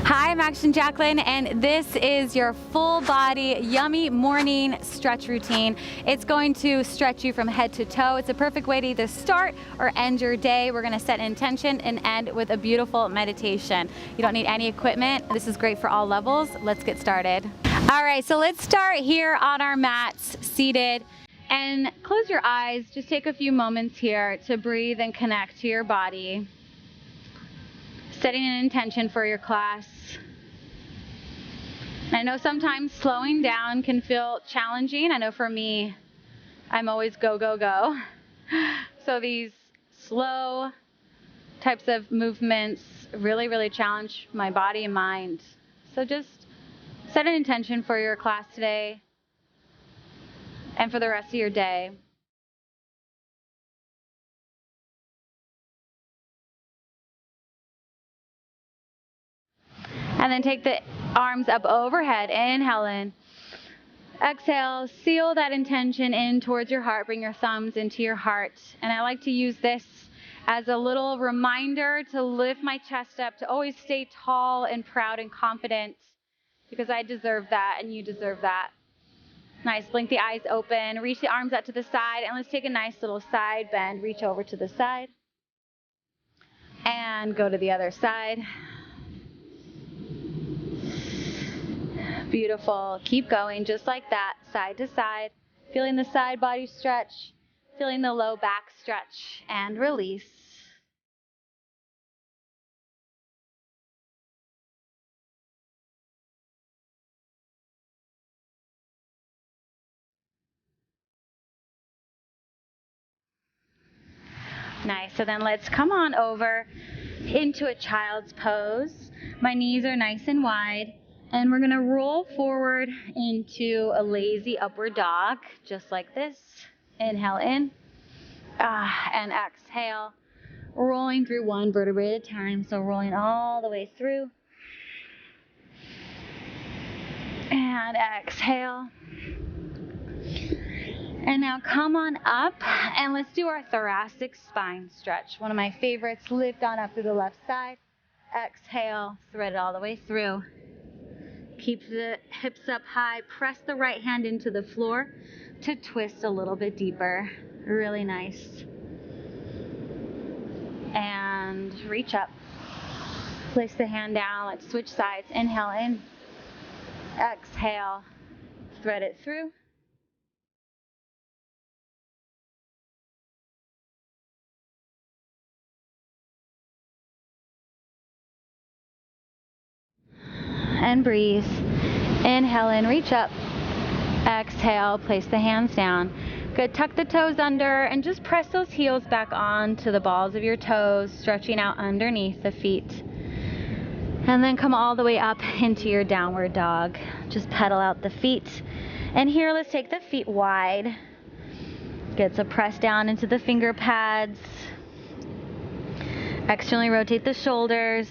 Hi, I'm Action Jacqueline, and this is your full body yummy morning stretch routine. It's going to stretch you from head to toe. It's a perfect way to either start or end your day. We're gonna set an intention and end with a beautiful meditation. You don't need any equipment. This is great for all levels. Let's get started. All right, so let's start here on our mats, seated. And close your eyes. Just take a few moments here to breathe and connect to your body. Setting an intention for your class. I know sometimes slowing down can feel challenging. I know for me, I'm always go, go, go. So these slow types of movements really challenge my body and mind. So just set an intention for your class today and for the rest of your day. And then take the arms up overhead. Inhale in. Exhale, seal that intention in towards your heart. Bring your thumbs into your heart. And I like to use this as a little reminder to lift my chest up, to always stay tall and proud and confident, because I deserve that and you deserve that. Nice. Blink the eyes open. Reach the arms out to the side. And let's take a nice little side bend. Reach over to the side. And go to the other side. Beautiful. Keep going just like that, side to side. Feeling the side body stretch, feeling the low back stretch, and release. Nice. So then let's come on over into a child's pose. My knees are nice and wide. And we're going to roll forward into a lazy upward dog, just like this. Inhale in, and exhale. Rolling through one vertebrae at a time, so rolling all the way through. And exhale. And now come on up, and let's do our thoracic spine stretch. One of my favorites. Lift on up through the left side. Exhale, thread it all the way through. Keep the hips up high. Press the right hand into the floor to twist a little bit deeper. Really nice. And reach up. Place the hand down. Let's switch sides. Inhale in. Exhale. Thread it through. And breathe. Inhale in, reach up. Exhale, place the hands down. Good, tuck the toes under and just press those heels back on to the balls of your toes, stretching out underneath the feet. And then come all the way up into your downward dog. Just pedal out the feet. And here, let's take the feet wide. Good, so press down into the finger pads. Externally rotate the shoulders.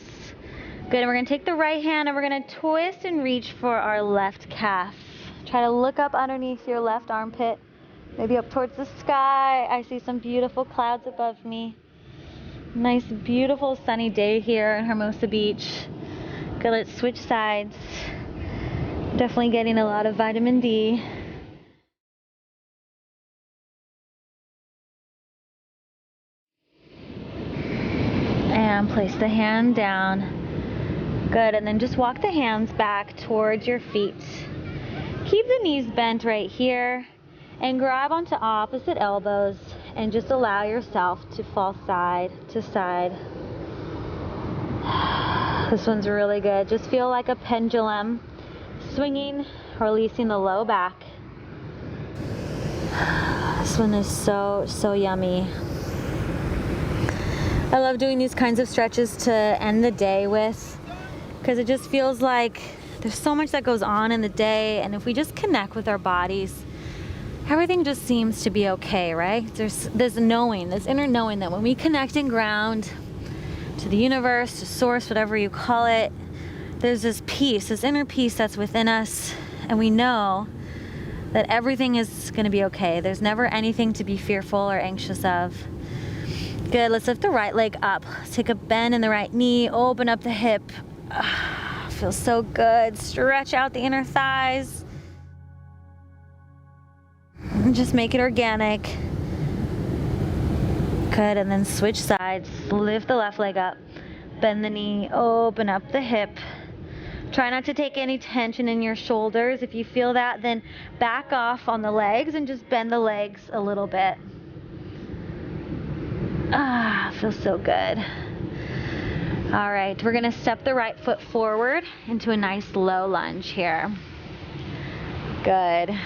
Good, and we're going to take the right hand and we're going to twist and reach for our left calf. Try to look up underneath your left armpit, maybe up towards the sky. I see some beautiful clouds above me. Nice, beautiful sunny day here in Hermosa Beach. Good, let's switch sides. Definitely getting a lot of vitamin D. And place the hand down. Good, and then just walk the hands back towards your feet. Keep the knees bent right here and grab onto opposite elbows and just allow yourself to fall side to side. This one's really good. Just feel like a pendulum, swinging, releasing the low back. This one is so yummy. I love doing these kinds of stretches to end the day with, because it just feels like there's so much that goes on in the day, and if we just connect with our bodies, everything just seems to be okay, right? There's this knowing, this inner knowing that when we connect and ground to the universe, to source, whatever you call it, there's this peace, this inner peace that's within us, and we know that everything is going to be okay. There's never anything to be fearful or anxious of. Good, let's lift the right leg up. Let's take a bend in the right knee, open up the hip. feels so good. Stretch out the inner thighs. And just make it organic. Good, and then switch sides. Lift the left leg up. Bend the knee, open up the hip. Try not to take any tension in your shoulders. If you feel that, then back off on the legs and just bend the legs a little bit. Feels so good. All right, we're gonna step the right foot forward into a nice low lunge here. Good.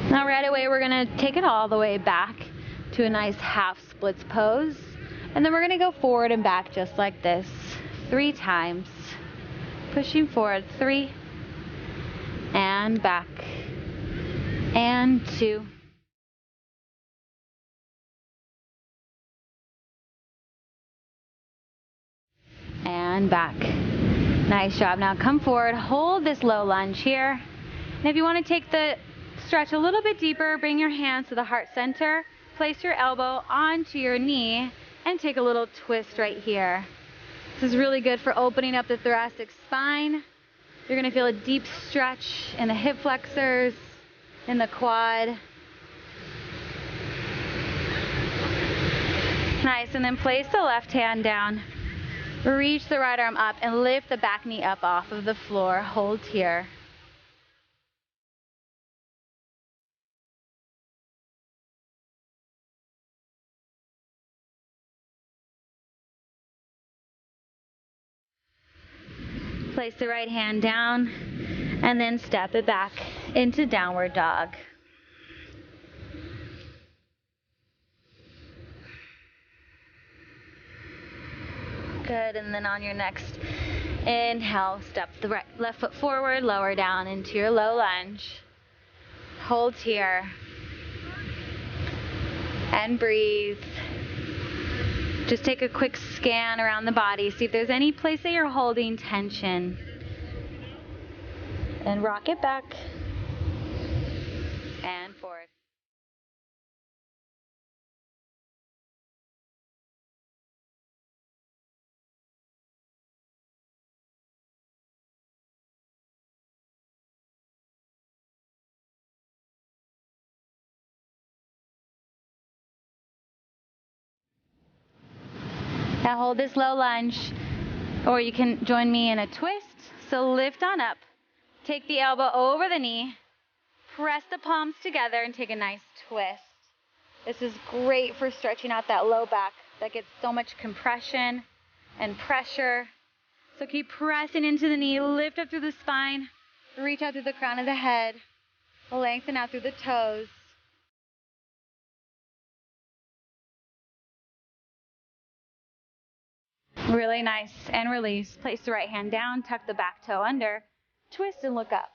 Now right away, we're gonna take it all the way back to a nice half splits pose. And then we're gonna go forward and back just like this 3 times. Pushing forward, 3, and back, and 2, and back. Nice job. Now come forward, hold this low lunge here. And if you want to take the stretch a little bit deeper, bring your hands to the heart center, place your elbow onto your knee, and take a little twist right here. This is really good for opening up the thoracic spine. You're going to feel a deep stretch in the hip flexors, in the quad. Nice, and then place the left hand down. Reach the right arm up and lift the back knee up off of the floor. Hold here. Place the right hand down and then step it back into downward dog. Good, and then on your next inhale, step the left foot forward, lower down into your low lunge. Hold here. And breathe. Just take a quick scan around the body, see if there's any place that you're holding tension. And rock it back and forward. Now hold this low lunge, or you can join me in a twist. So lift on up, take the elbow over the knee, press the palms together and take a nice twist. This is great for stretching out that low back that gets so much compression and pressure. So keep pressing into the knee, lift up through the spine, reach out through the crown of the head, lengthen out through the toes. Really nice, and release. Place the right hand down, tuck the back toe under, twist and look up.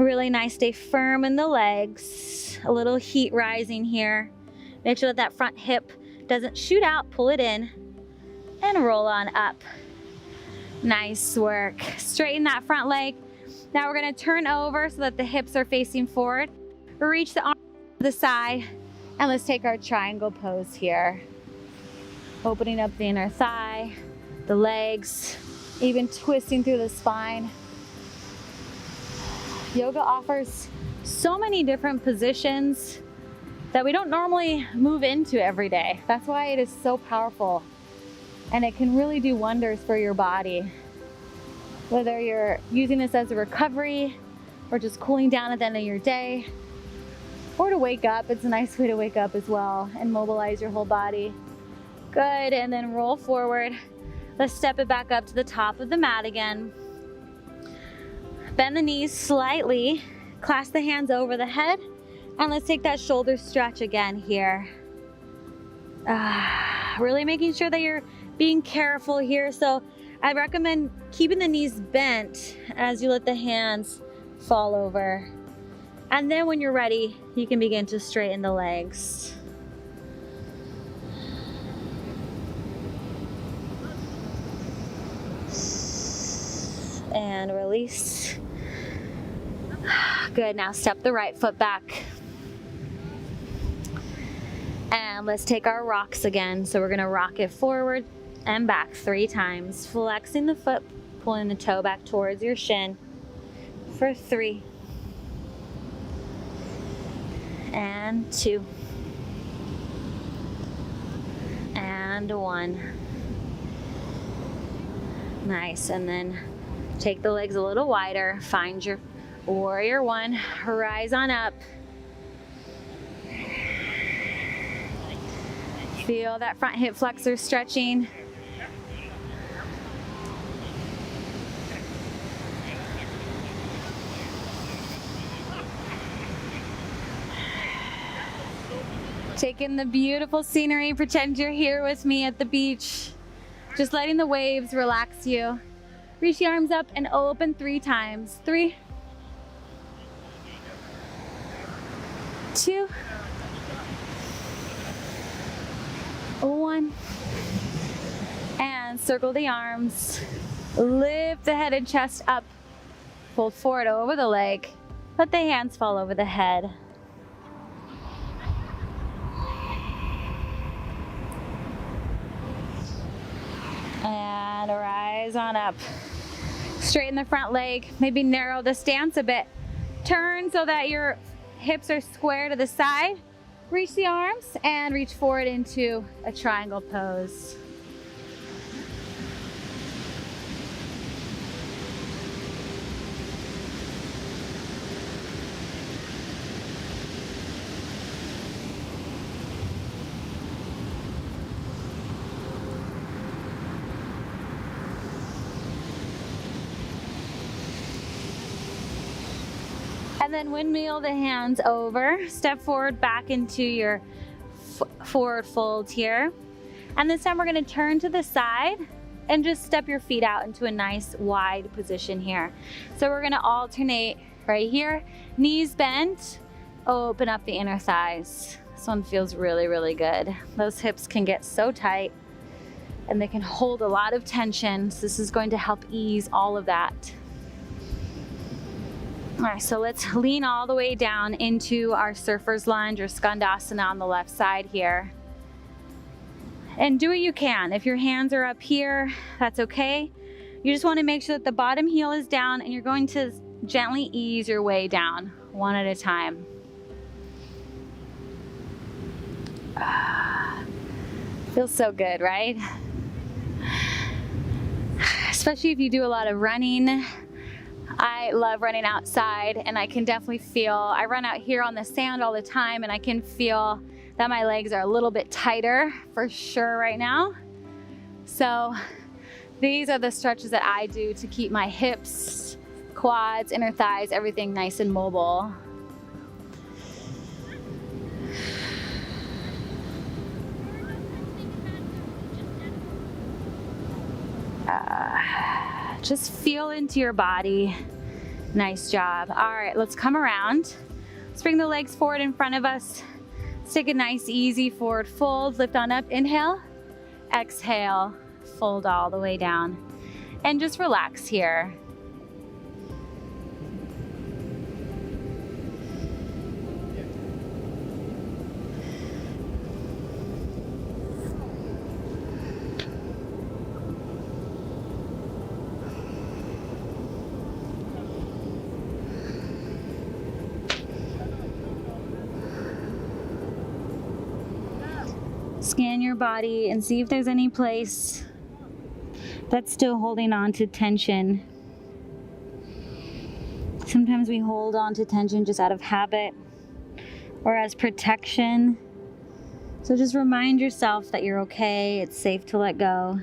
Really nice, stay firm in the legs. A little heat rising here. Make sure that that front hip doesn't shoot out, pull it in, and roll on up. Nice work. Straighten that front leg. Now we're gonna turn over so that the hips are facing forward. Reach the arm to the side, and let's take our triangle pose here. Opening up the inner thigh, the legs, even twisting through the spine. Yoga offers so many different positions that we don't normally move into every day. That's why it is so powerful, and it can really do wonders for your body. Whether you're using this as a recovery or just cooling down at the end of your day, or to wake up, it's a nice way to wake up as well and mobilize your whole body. Good, and then roll forward. Let's step it back up to the top of the mat again. Bend the knees slightly, clasp the hands over the head, and let's take that shoulder stretch again here. Really making sure that you're being careful here. So I recommend keeping the knees bent as you let the hands fall over. And then when you're ready, you can begin to straighten the legs. And release. Good, now step the right foot back. And let's take our rocks again. So we're gonna rock it forward and back 3 times. Flexing the foot, pulling the toe back towards your shin for 3. And 2. And 1. Nice, and then take the legs a little wider, find your warrior 1, rise on up. Feel that front hip flexor stretching. Take in the beautiful scenery, pretend you're here with me at the beach. Just letting the waves relax you. Reach the arms up and open 3 times. 3, 2, 1. And circle the arms. Lift the head and chest up. Fold forward over the leg. Let the hands fall over the head. And rise on up. Straighten the front leg, maybe narrow the stance a bit. Turn so that your hips are square to the side. Reach the arms and reach forward into a triangle pose. And then windmill the hands over, step forward back into your forward fold here. And this time we're gonna turn to the side and just step your feet out into a nice wide position here. So we're gonna alternate right here, knees bent, open up the inner thighs. This one feels really, really good. Those hips can get so tight and they can hold a lot of tension. So this is going to help ease all of that. All right, so let's lean all the way down into our surfer's lunge or skandasana on the left side here. And do what you can. If your hands are up here, that's okay. You just want to make sure that the bottom heel is down and you're going to gently ease your way down one at a time. Feels so good, right? Especially if you do a lot of running. I love running outside, and I can definitely feel, I run out here on the sand all the time, and I can feel that my legs are a little bit tighter for sure right now. So these are the stretches that I do to keep my hips, quads, inner thighs, everything nice and mobile. Just feel into your body. Nice job. All right, let's come around. Let's bring the legs forward in front of us. Let's take a nice, easy forward fold. Lift on up, inhale, exhale, fold all the way down. And just relax here. Scan your body and see if there's any place that's still holding on to tension. Sometimes we hold on to tension just out of habit or as protection. So just remind yourself that you're okay, it's safe to let go.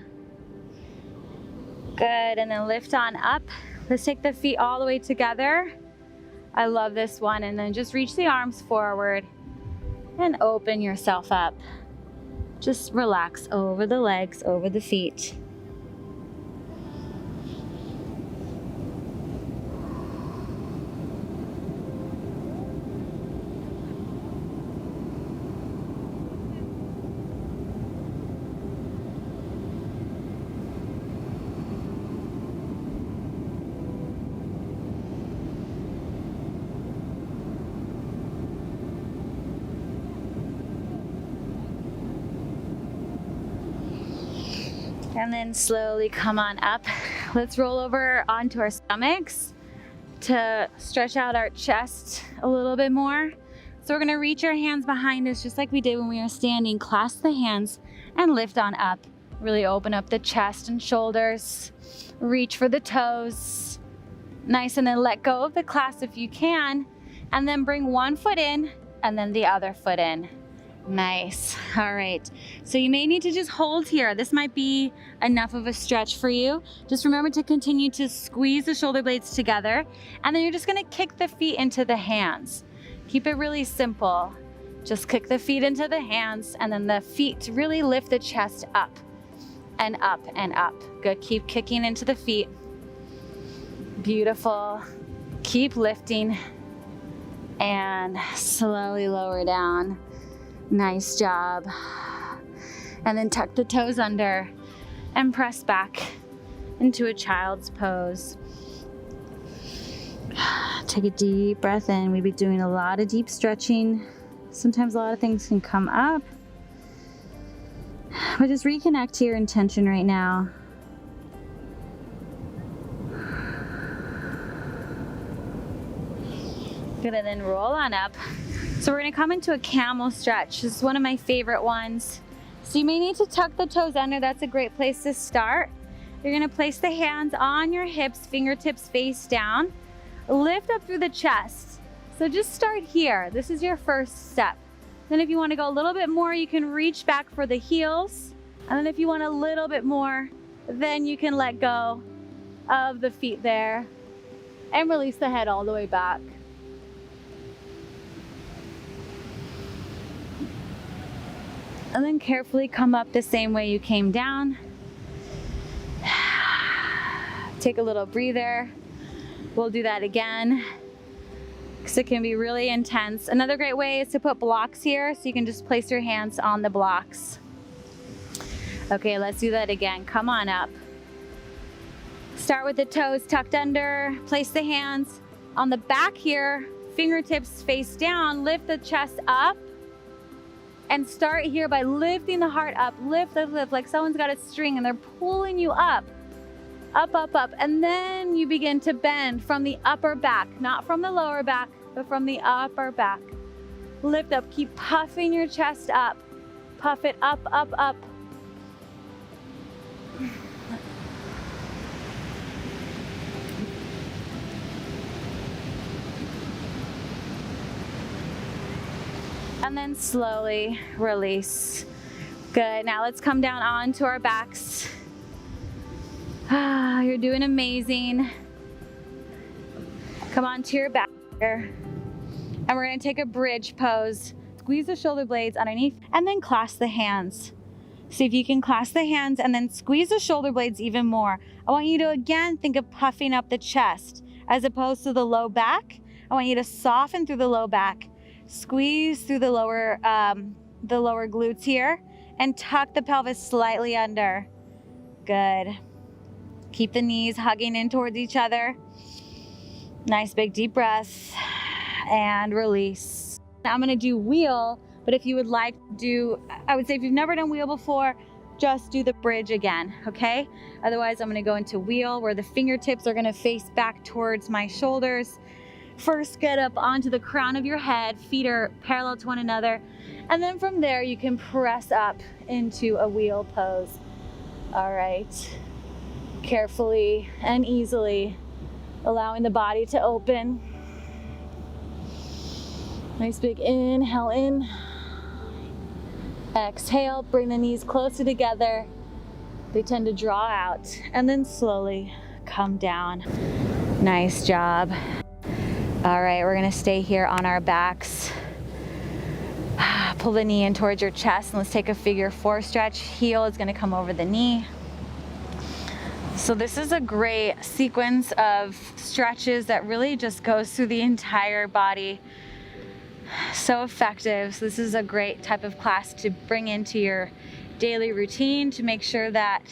Good, and then lift on up. Let's take the feet all the way together. I love this one. And then just reach the arms forward and open yourself up. Just relax over the legs, over the feet. And then slowly come on up. Let's roll over onto our stomachs to stretch out our chest a little bit more. So we're gonna reach our hands behind us just like we did when we were standing. Clasp the hands and lift on up. Really open up the chest and shoulders. Reach for the toes. Nice, and then let go of the clasp if you can. And then bring one foot in and then the other foot in. Nice. All right. So you may need to just hold here. This might be enough of a stretch for you. Just remember to continue to squeeze the shoulder blades together. And then you're just going to kick the feet into the hands. Keep it really simple. Just kick the feet into the hands and then the feet really lift the chest up and up and up. Good. Keep kicking into the feet. Beautiful. Keep lifting and slowly lower down. Nice job. And then tuck the toes under and press back into a child's pose. Take a deep breath in. We'll be doing a lot of deep stretching. Sometimes a lot of things can come up. But just reconnect to your intention right now. Good, and then roll on up. So we're gonna come into a camel stretch. This is one of my favorite ones. So you may need to tuck the toes under. That's a great place to start. You're gonna place the hands on your hips, fingertips face down. Lift up through the chest. So just start here. This is your first step. Then if you wanna go a little bit more, you can reach back for the heels. And then if you want a little bit more, then you can let go of the feet there and release the head all the way back. And then carefully come up the same way you came down. Take a little breather. We'll do that again because it can be really intense. Another great way is to put blocks here so you can just place your hands on the blocks. Okay, let's do that again. Come on up. Start with the toes tucked under. Place the hands on the back here. Fingertips face down. Lift the chest up. And start here by lifting the heart up. Lift, lift, lift, like someone's got a string and they're pulling you up. Up, up, up. And then you begin to bend from the upper back, not from the lower back, but from the upper back. Lift up, keep puffing your chest up. Puff it up, up, up. And then slowly release. Good, now let's come down onto our backs. You're doing amazing. Come onto your back here. And we're gonna take a bridge pose. Squeeze the shoulder blades underneath and then clasp the hands. See if you can clasp the hands and then squeeze the shoulder blades even more. I want you to again think of puffing up the chest. as opposed to the low back. I want you to soften through the low back, squeeze through the lower glutes here, and tuck the pelvis slightly under. Good. Keep the knees hugging in towards each other. Nice big deep breaths and release. I'm gonna do wheel, but if you would like to do, I would say if you've never done wheel before, just do the bridge again, okay? Otherwise, I'm gonna go into wheel where the fingertips are gonna face back towards my shoulders. First, get up onto the crown of your head, feet are parallel to one another. And then from there, you can press up into a wheel pose. All right, carefully and easily, allowing the body to open. Nice big inhale in. Exhale, bring the knees closer together. They tend to draw out and then slowly come down. Nice job. All right, we're gonna stay here on our backs. Pull the knee in towards your chest and let's take a figure 4 stretch. Heel is gonna come over the knee. So this is a great sequence of stretches that really just goes through the entire body. So effective. So this is a great type of class to bring into your daily routine to make sure that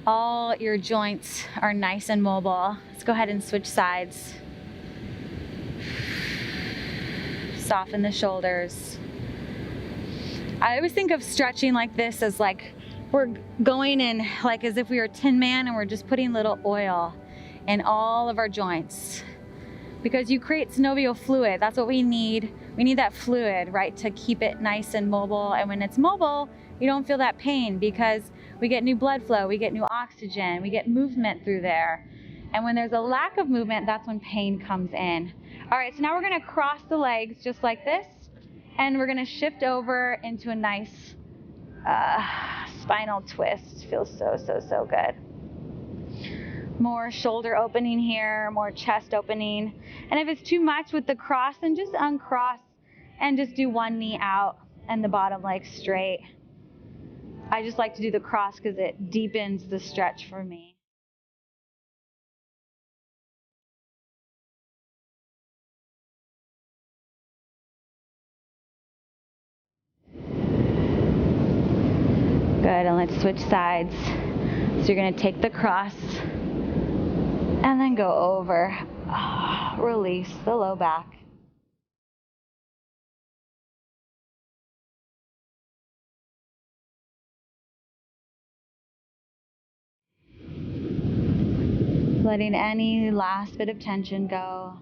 all your joints are nice and mobile. Let's go ahead and switch sides. Soften the shoulders. I always think of stretching like this as like we're going in like as if we were Tin Man and we're just putting little oil in all of our joints. Because you create synovial fluid, that's what we need. We need that fluid, right, to keep it nice and mobile. And when it's mobile, you don't feel that pain because we get new blood flow, we get new oxygen, we get movement through there. And when there's a lack of movement, that's when pain comes in. All right, so now we're gonna cross the legs just like this, and we're gonna shift over into a nice spinal twist. Feels so good. More shoulder opening here, more chest opening. And if it's too much with the cross, then just uncross and just do one knee out and the bottom leg straight. I just like to do the cross because it deepens the stretch for me. Good, and let's switch sides. So you're gonna take the cross and then go over. Release the low back. Letting any last bit of tension go.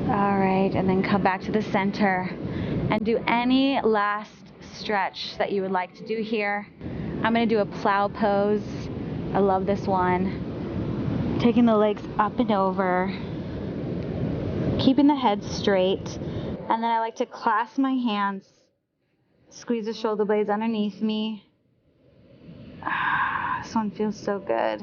All right, and then come back to the center and do any last stretch that you would like to do here. I'm gonna do a plow pose. I love this one. Taking the legs up and over, keeping the head straight, and then I like to clasp my hands, squeeze the shoulder blades underneath me. This one feels so good.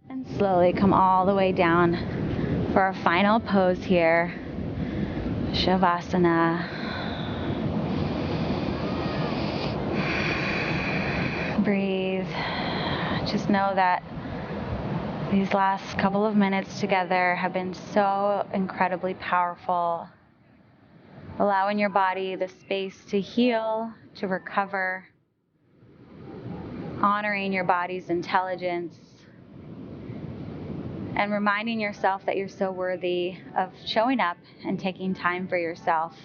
And slowly come all the way down for our final pose here, Shavasana. Breathe. Just know that these last couple of minutes together have been so incredibly powerful. Allowing your body the space to heal, to recover, honoring your body's intelligence, and reminding yourself that you're so worthy of showing up and taking time for yourself.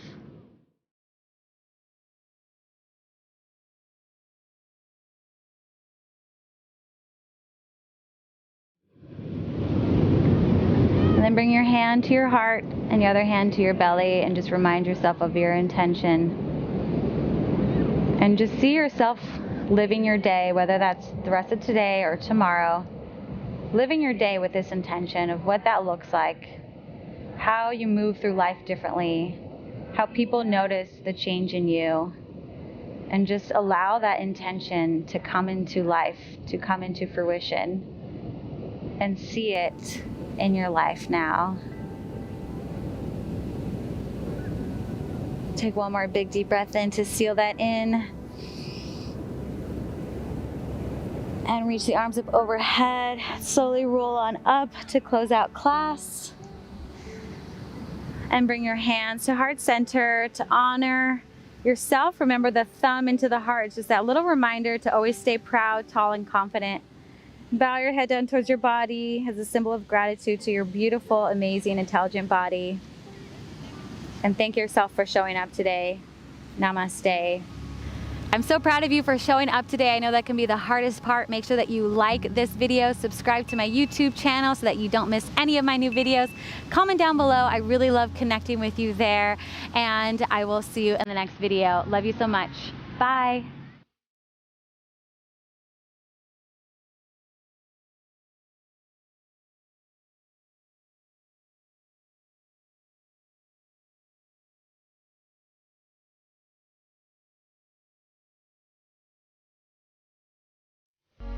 And then bring your hand to your heart and the other hand to your belly and just remind yourself of your intention. And just see yourself living your day, whether that's the rest of today or tomorrow, living your day with this intention of what that looks like, how you move through life differently, how people notice the change in you. And just allow that intention to come into life, to come into fruition, and see it in your life now. Take one more big deep breath in to seal that in. And reach the arms up overhead. Slowly roll on up to close out class. And bring your hands to heart center to honor yourself. Remember the thumb into the heart. It's just that little reminder to always stay proud, tall, and confident. Bow your head down towards your body as a symbol of gratitude to your beautiful, amazing, intelligent body. And thank yourself for showing up today. Namaste. I'm so proud of you for showing up today. I know that can be the hardest part. Make sure that you like this video, subscribe to my YouTube channel so that you don't miss any of my new videos. Comment down below. I really love connecting with you there. And I will see you in the next video. Love you so much. Bye.